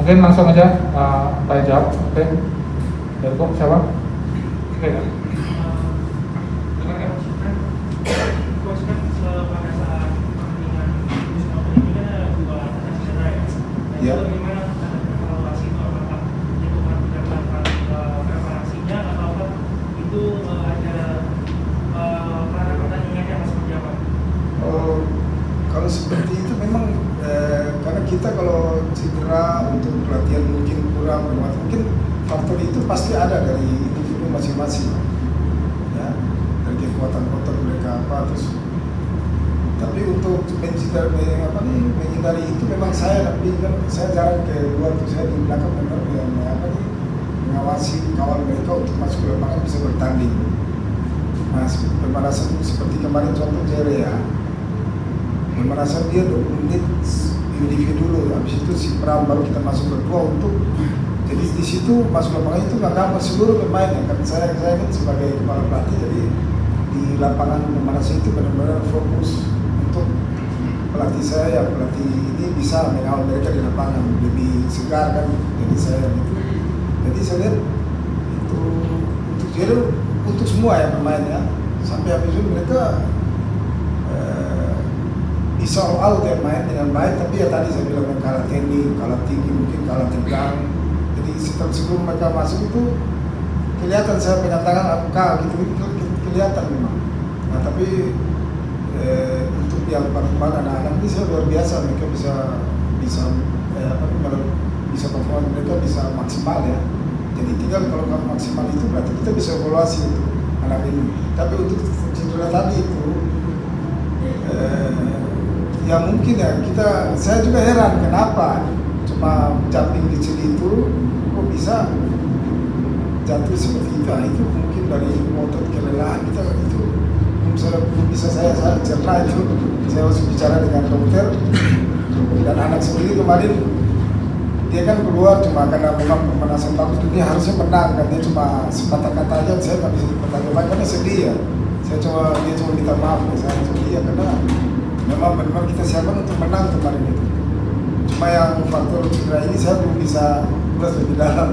mungkin langsung aja saya jawab. Oke, dari kok siapa? Oke. Ya. Kalau seperti itu memang karena kita kalau cedera untuk pelatihan mungkin kurang, mungkin faktor itu pasti ada dari individu masing-masing, ya, dari kekuatan otot mereka apa terus. Tapi untuk menghindari itu memang saya jarang keluar tuh, saya di belakang benar yang mengawasi kawal mereka untuk masuk ke lapangan bisa bertanding. Nah, pemanasan seperti kemarin contoh Jere ya, pemanasan dia 20 menit individu dulu, habis itu si Pram baru kita masuk berdua untuk, jadi di situ masuk lapangan itu nggak dapat seluruh pemain ya, kan saya kan sebagai kepala pelatih, jadi di lapangan pemanasan itu benar-benar fokus untuk pelatih saya, pelatih ini bisa mengawal mereka di lapangan lebih segar kan, jadi saya gitu. Jadi saya lihat itu untuk jadi untuk semua ya pemainnya, sampai habis itu mereka bisa all ya main dengan baik, tapi ya tadi saya bilang kalah teknik, kalah tinggi, mungkin kalah tegang. Jadi setelah sebelum mereka masuk itu kelihatan saya pegang tangan apakah gitu kelihatan memang. Nah tapi untuk yang perkembangan anak-anak ini saya luar biasa, mereka bisa performa mereka bisa maksimal ya. Jadi tinggal kalau kamu maksimal itu berarti kita bisa evaluasi untuk anak ini. Tapi untuk cedera tadi itu ya mungkin ya saya juga heran kenapa cuma jumping kecil itu kok bisa jatuh seperti itu. Nah, itu mungkin dari otot kelelahan kita itu belum bisa saya cerna itu. Saya harus bicara dengan dokter dan anak sendiri kemarin dia kan keluar cuma karena memang pemanasan bagus, dia harusnya menang kan, dia cuma sepatah-kata aja, saya nggak bisa bertanya karena sedih ya. Dia cuma minta maaf ya, saya sedih ya karena memang benar kita siapkan untuk menang kemarin itu. Cuma yang faktor cedera ini saya belum bisa ulas lebih dalam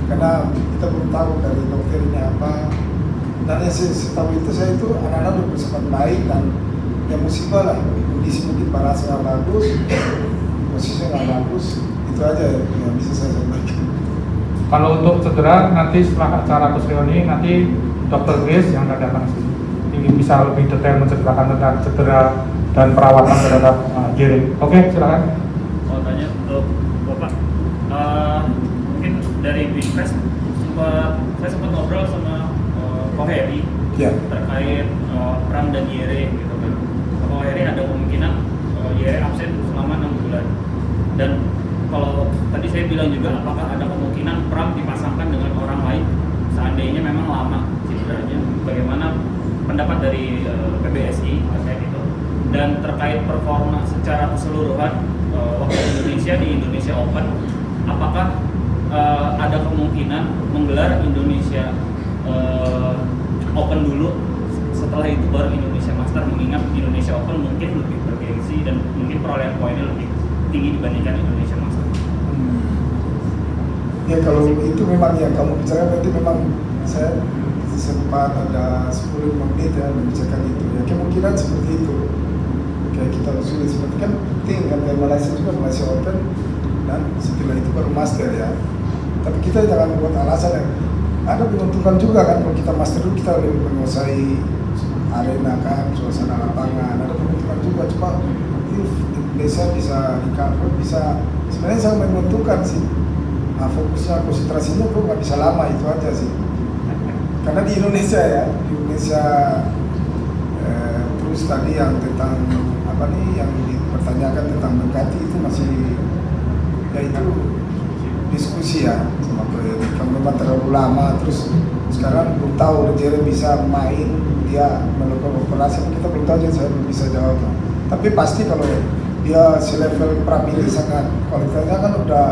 karena kita belum tahu dari dokter ini apa. Dan yang setahu itu saya itu anak-anak udah bersempat baik dan ya musibah lah, kondisi mungkin parasnya nggak bagus, posisinya nggak bagus, itu aja yang bisa saya sampaikan. Kalau untuk cedera nanti setelah acara Kusrioni nanti Dr. Grace yang akan datang sini ingin bisa lebih detail menceritakan tentang cedera dan perawatan terhadap Jere. Oke, silakan. Mau tanya ke Bapak, mungkin dari Binpres saya sempat ngobrol sama Ko Heri ya, terkait Pram dan Jere gitu kan. Ko Heri ada kemungkinan Jere absen selama 6 bulan. Dan kalau tadi saya bilang juga apakah ada kemungkinan Pram dipasangkan dengan orang lain seandainya memang lama cederanya. Bagaimana pendapat dari PBSI terkait itu? Dan terkait performa secara keseluruhan waktu Indonesia di Indonesia Open, apakah ada kemungkinan menggelar Indonesia Open dulu, setelah itu baru Indonesia Master, mengingat Indonesia Open mungkin lebih bergengsi dan mungkin perolehan poinnya lebih tinggi dibandingkan Indonesia Master. Ya kalau itu memang yang kamu bicara berarti memang saya sempat ada 10 menit ya membicarakan itu ya, kemungkinan seperti itu. Kayak kita sudah seperti kan penting kan kayak Malaysia juga, Malaysia Open dan setelah itu baru Master ya. Tapi kita jangan buat alasan ya. Ada menentukan juga kan kalau kita Master dulu kita lebih menguasai arena kan, suasana lapangan, ada menentukan juga. Cuma Indonesia bisa recover, bisa sebenarnya sangat menentukan sih. Nah, fokusnya, konsentrasinya kok nggak bisa lama, itu aja sih. Karena di Indonesia ya, di Indonesia terus tadi yang tentang apa nih yang dipertanyakan tentang Bekati itu masih ya itu diskusi ya sama kalau memang terlalu lama, terus sekarang belum tahu Jere bisa main, dia melakukan operasi, kita belum tahu, jadi saya belum bisa jawab. Tapi pasti kalau dia selevel Pramili sangat kualitasnya kan udah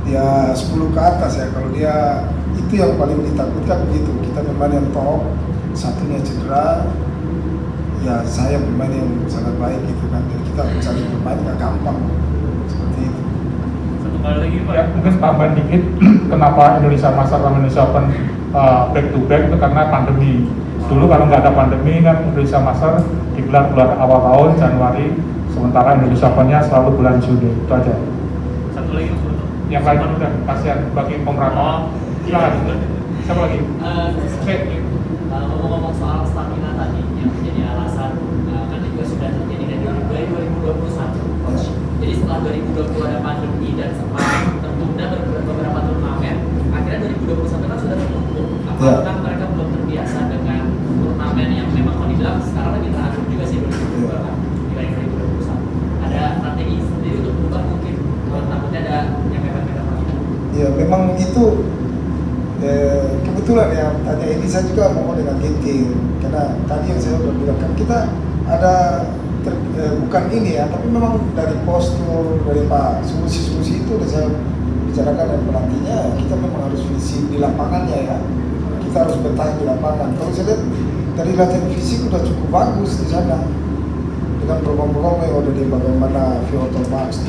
dia 10 ke atas ya, kalau dia itu yang paling ditakutkan begitu. Kita pemain yang top, satunya cedera, ya saya pemain yang sangat baik gitu kan. Jadi kita mencari pemain gak gampang seperti itu. kembali lagi Pak. Ya, mungkin tambahan dikit, kenapa Indonesia Master sama Indonesia Open back to back itu karena pandemi. Dulu kalau nggak ada pandemi kan Indonesia Master digelar bulan awal tahun Januari, sementara Indonesia Open-nya selalu bulan Juni. Itu aja. Satu lagi Mas Bruto. Yang lain udah kasihan bagi pemerataan. Silakan. Siapa lagi? Oke. Ngomong-ngomong soal stamina tadi yang menjadi alasan kan juga sudah terjadi dari 2021 coach. Jadi setelah 2020 ada pandemi dan sempat tertunda beberapa turnamen, akhirnya 2021 kan sudah tertutup. Apakah mereka belum terbiasa dengan turnamen yang memang kalau dibilang sekarang lagi teratur juga sih 2022 kan dibanding 2021. Ada strategi sendiri untuk berubah mungkin takutnya ada yang mepet-mepet lagi. Ya memang itu kebetulan ya tanya ini saya juga mau dengan Genting karena tadi yang saya udah bilang kan kita ada bukan ini ya tapi memang dari postur dari Pak solusi itu udah saya bicarakan dengan pelatihnya kita memang harus visi di lapangannya ya kita harus bertahan di lapangan. Kalau saya lihat dari latihan fisik udah cukup bagus di sana dengan program-program yang udah di bagaimana Vioto Max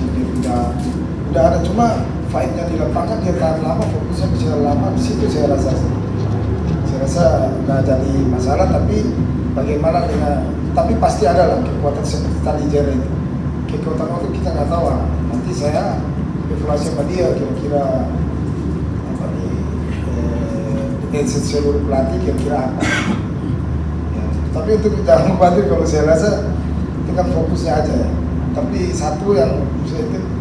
udah ada cuma fightnya di lapangan dia tahan lama fokusnya bisa lama di situ saya rasa nggak jadi masalah tapi bagaimana dengan tapi pasti ada lah kekuatan seperti tadi Jere itu kekuatan waktu kita nggak tahu nanti saya evaluasi sama dia kira-kira apa nih dengan seluruh pelatih kira-kira apa ya, tapi untuk jangan khawatir kalau saya rasa itu kan fokusnya aja ya tapi satu yang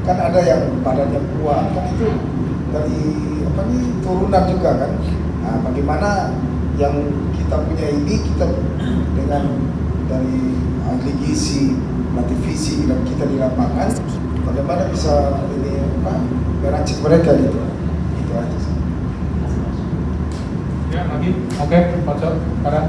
kan ada yang badannya kuat kan itu dari apa nih turunan juga kan nah, bagaimana yang kita punya ini kita dengan dari ahli gizi pelatih fisik dan kita di lapangan bagaimana bisa ini apa meracik mereka gitu itu aja sih. Ya lagi, oke, Pak sekarang.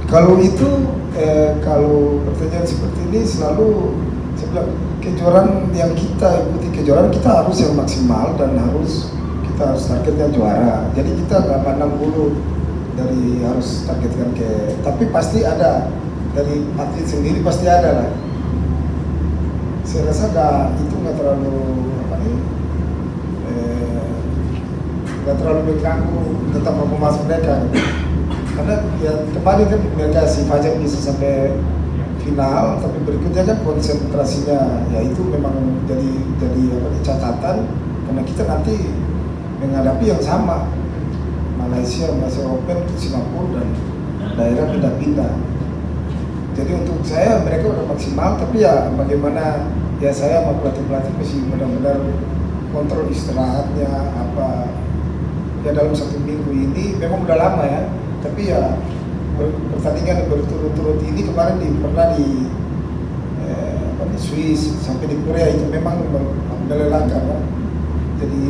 Kalau itu kalau pertanyaan seperti ini selalu saya bilang kejuaraan yang kita ikuti kejuaraan kita harus yang maksimal dan kita harus targetnya juara. Jadi kita nggak pandang bulu dari harus targetkan tapi pasti ada dari atlet sendiri pasti ada lah. Saya rasa itu nggak terlalu apa nih nggak terlalu mengganggu tetap performa mereka. Karena ya kemarin kan mereka si Fajar bisa sampai final, tapi berikutnya kan konsentrasinya ya itu memang jadi apa catatan karena kita nanti menghadapi yang sama Malaysia Open, Singapura dan daerah pindah-pindah. Jadi untuk saya mereka udah maksimal, tapi ya bagaimana ya saya sama pelatih masih benar-benar kontrol istirahatnya apa ya dalam 1 minggu ini memang udah lama ya. Tapi ya pertandingan berturut-turut ini kemarin pernah di Swiss sampai di Korea itu memang melelahkan kan. Jadi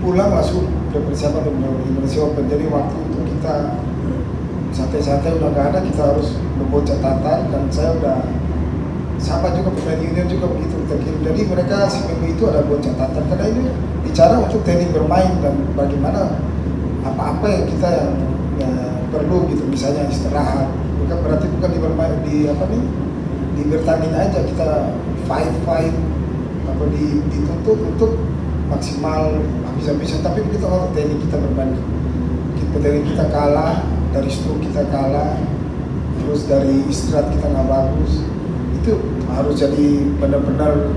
pulang langsung udah persiapan untuk Indonesia Open. Jadi waktu untuk kita santai-santai udah nggak ada, kita harus membuat catatan dan saya udah sama juga pemain junior juga begitu terkirim. Jadi mereka seminggu itu ada buat catatan karena ini bicara untuk teknik bermain dan bagaimana apa-apa yang kita yang perlu gitu misalnya istirahat bukan berarti bukan di bertanding aja kita fight apa dituntut untuk maksimal habis-habisan tapi kita harus teknik kita berbanding teknik kita kalah dari stroke kita kalah terus dari istirahat kita nggak bagus itu harus jadi benar-benar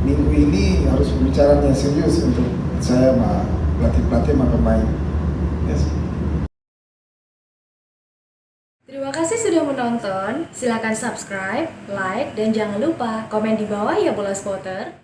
minggu ini harus pembicaraan yang serius untuk saya sama pelatih sama pemain. Yes. Terima kasih sudah menonton. Silakan subscribe, like, dan jangan lupa komen di bawah ya bola spotter.